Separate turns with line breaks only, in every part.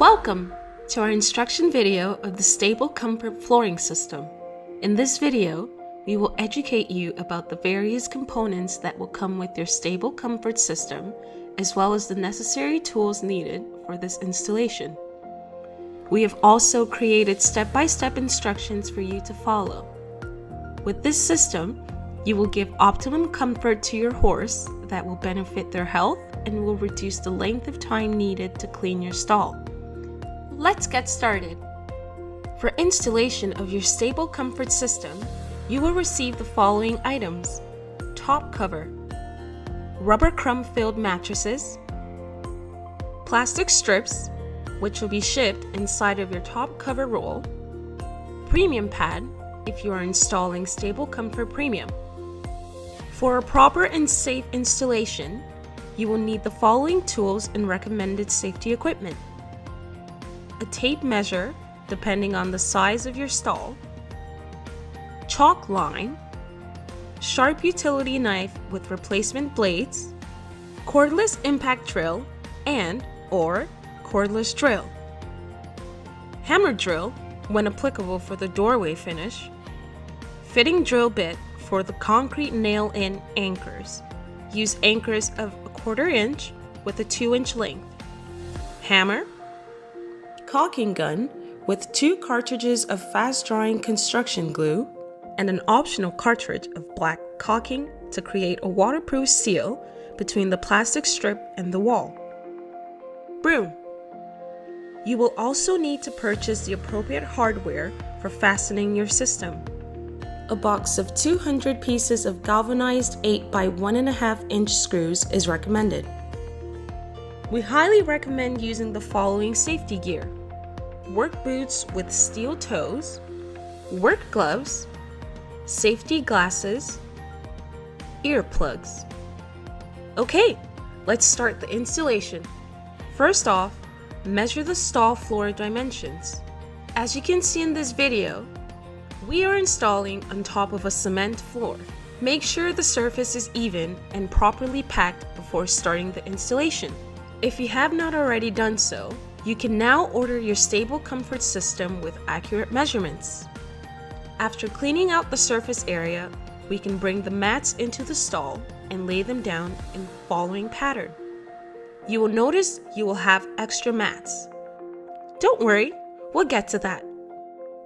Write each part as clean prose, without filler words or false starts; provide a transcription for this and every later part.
Welcome to our instruction video of the StableComfort flooring system. In this video, we will educate you about the various components that will come with your StableComfort system, as well as the necessary tools needed for this installation. We have also created step-by-step instructions for you to follow. With this system, you will give optimum comfort to your horse that will benefit their health and will reduce the length of time needed to clean your stall. Let's get started. For installation of your StableComfort system, you will receive the following items: top cover, rubber crumb-filled mattresses, plastic strips, which will be shipped inside of your top cover roll, premium pad if you are installing StableComfort Premium. For a proper and safe installation, you will need the following tools and recommended safety equipment: a tape measure depending on the size of your stall, chalk line, sharp utility knife with replacement blades, cordless impact drill and/or cordless drill, hammer drill when applicable for the doorway finish, fitting drill bit for the concrete nail-in anchors. Use anchors of 1/4 inch with a 2-inch length, hammer, caulking gun with 2 cartridges of fast-drying construction glue and an optional cartridge of black caulking to create a waterproof seal between the plastic strip and the wall. Broom. You will also need to purchase the appropriate hardware for fastening your system. A box of 200 pieces of galvanized 8 by 1.5 inch screws is recommended. We highly recommend using the following safety gear: work boots with steel toes, work gloves, safety glasses, earplugs. Okay, let's start the installation. First off, measure the stall floor dimensions. As you can see in this video, we are installing on top of a cement floor. Make sure the surface is even and properly packed before starting the installation. If you have not already done so, you can now order your StableComfort system with accurate measurements. After cleaning out the surface area, we can bring the mats into the stall and lay them down in the following pattern. You will notice you will have extra mats. Don't worry, we'll get to that.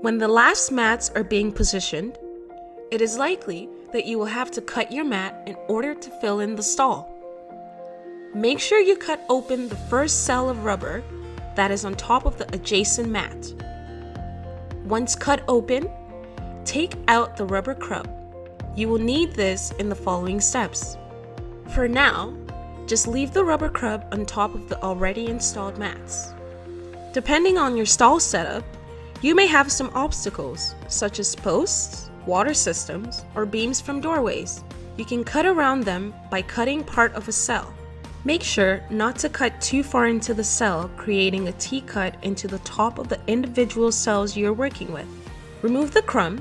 When the last mats are being positioned, it is likely that you will have to cut your mat in order to fill in the stall. Make sure you cut open the first cell of rubber that is on top of the adjacent mat. Once cut open, take out the rubber crumb. You will need this in the following steps. For now, just leave the rubber crumb on top of the already installed mats. Depending on your stall setup, you may have some obstacles, such as posts, water systems, or beams from doorways. You can cut around them by cutting part of a cell. Make sure not to cut too far into the cell, creating a T-cut into the top of the individual cells you're working with. Remove the crumb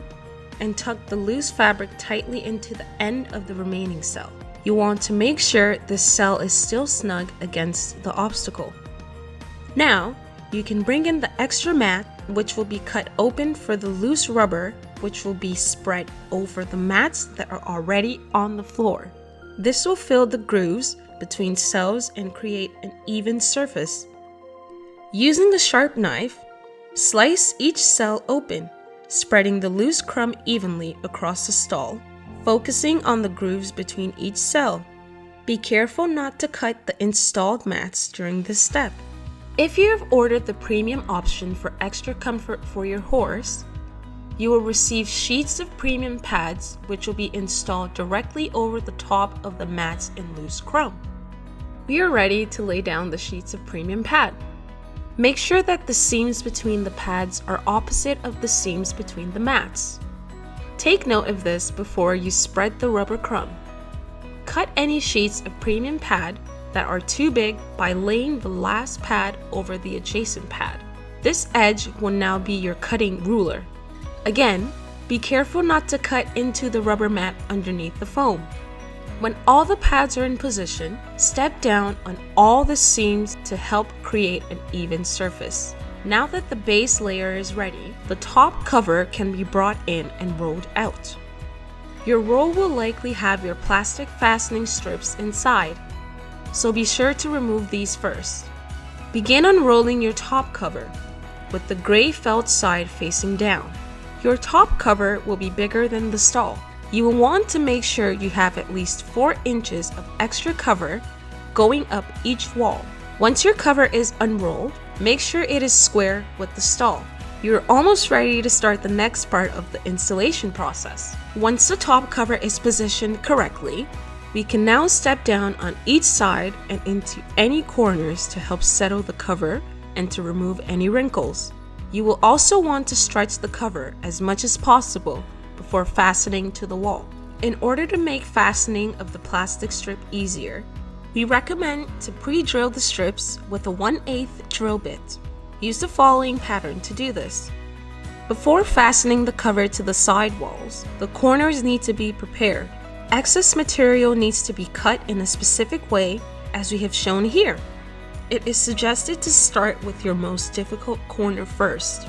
and tuck the loose fabric tightly into the end of the remaining cell. You want to make sure this cell is still snug against the obstacle. Now, you can bring in the extra mat, which will be cut open for the loose rubber, which will be spread over the mats that are already on the floor. This will fill the grooves between cells and create an even surface. Using a sharp knife, slice each cell open, spreading the loose crumb evenly across the stall, focusing on the grooves between each cell. Be careful not to cut the installed mats during this step. If you have ordered the premium option for extra comfort for your horse, you will receive sheets of premium pads which will be installed directly over the top of the mats in loose crumb. We are ready to lay down the sheets of premium pad. Make sure that the seams between the pads are opposite of the seams between the mats. Take note of this before you spread the rubber crumb. Cut any sheets of premium pad that are too big by laying the last pad over the adjacent pad. This edge will now be your cutting ruler. Again, be careful not to cut into the rubber mat underneath the foam. When all the pads are in position, step down on all the seams to help create an even surface. Now that the base layer is ready, the top cover can be brought in and rolled out. Your roll will likely have your plastic fastening strips inside, so be sure to remove these first. Begin unrolling your top cover, with the gray felt side facing down. Your top cover will be bigger than the stall. You will want to make sure you have at least 4 inches of extra cover going up each wall. Once your cover is unrolled, make sure it is square with the stall. You're almost ready to start the next part of the installation process. Once the top cover is positioned correctly, we can now step down on each side and into any corners to help settle the cover and to remove any wrinkles. You will also want to stretch the cover as much as possible before fastening to the wall. In order to make fastening of the plastic strip easier, we recommend to pre-drill the strips with a 1/8 drill bit. Use the following pattern to do this. Before fastening the cover to the side walls, the corners need to be prepared. Excess material needs to be cut in a specific way, as we have shown here. It is suggested to start with your most difficult corner first.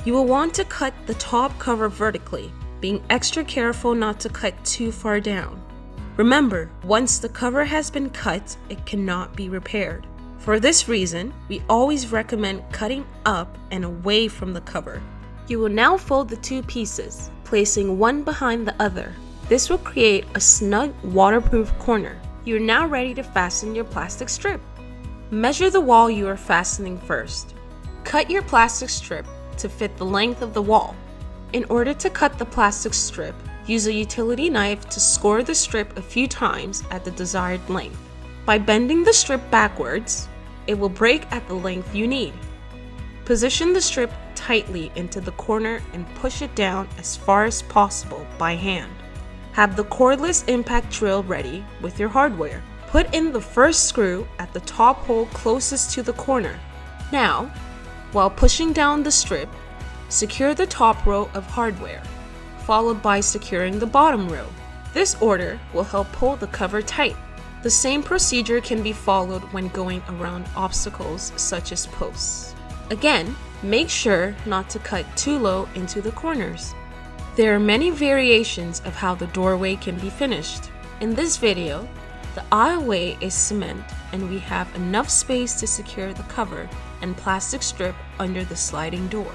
You will want to cut the top cover vertically, being extra careful not to cut too far down. Remember, once the cover has been cut, it cannot be repaired. For this reason, we always recommend cutting up and away from the cover. You will now fold the 2 pieces, placing one behind the other. This will create a snug, waterproof corner. You're now ready to fasten your plastic strip. Measure the wall you are fastening first. Cut your plastic strip to fit the length of the wall. In order to cut the plastic strip, use a utility knife to score the strip a few times at the desired length. By bending the strip backwards, it will break at the length you need. Position the strip tightly into the corner and push it down as far as possible by hand. Have the cordless impact drill ready with your hardware. Put in the first screw at the top hole closest to the corner. Now, while pushing down the strip, secure the top row of hardware, followed by securing the bottom row. This order will help pull the cover tight. The same procedure can be followed when going around obstacles such as posts. Again, make sure not to cut too low into the corners. There are many variations of how the doorway can be finished. In this video, the aisleway is cement and we have enough space to secure the cover and plastic strip under the sliding door.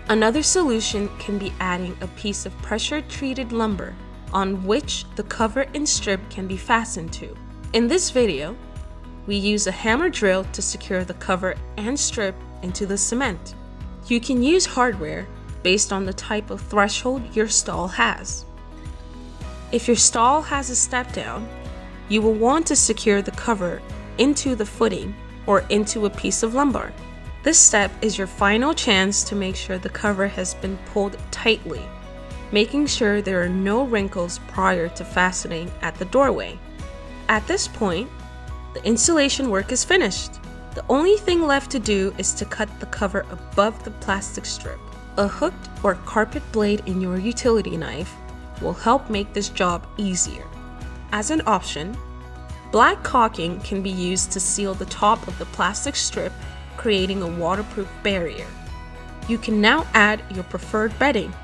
Another solution can be adding a piece of pressure-treated lumber on which the cover and strip can be fastened to. In this video, we use a hammer drill to secure the cover and strip into the cement. You can use hardware based on the type of threshold your stall has. If your stall has a step down, you will want to secure the cover into the footing or into a piece of lumber. This step is your final chance to make sure the cover has been pulled tightly, making sure there are no wrinkles prior to fastening at the doorway. At this point, the installation work is finished. The only thing left to do is to cut the cover above the plastic strip. A hooked or carpet blade in your utility knife will help make this job easier. As an option, black caulking can be used to seal the top of the plastic strip, creating a waterproof barrier. You can now add your preferred bedding.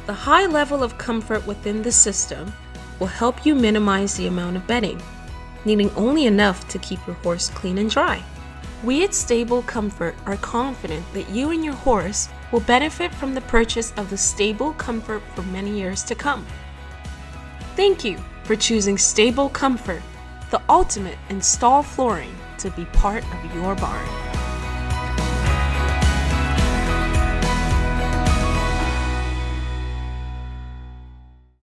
The high level of comfort within the system will help you minimize the amount of bedding, needing only enough to keep your horse clean and dry. We at StableComfort are confident that you and your horse will benefit from the purchase of the StableComfort for many years to come. Thank you for choosing StableComfort, the ultimate in stall flooring, to be part of your barn.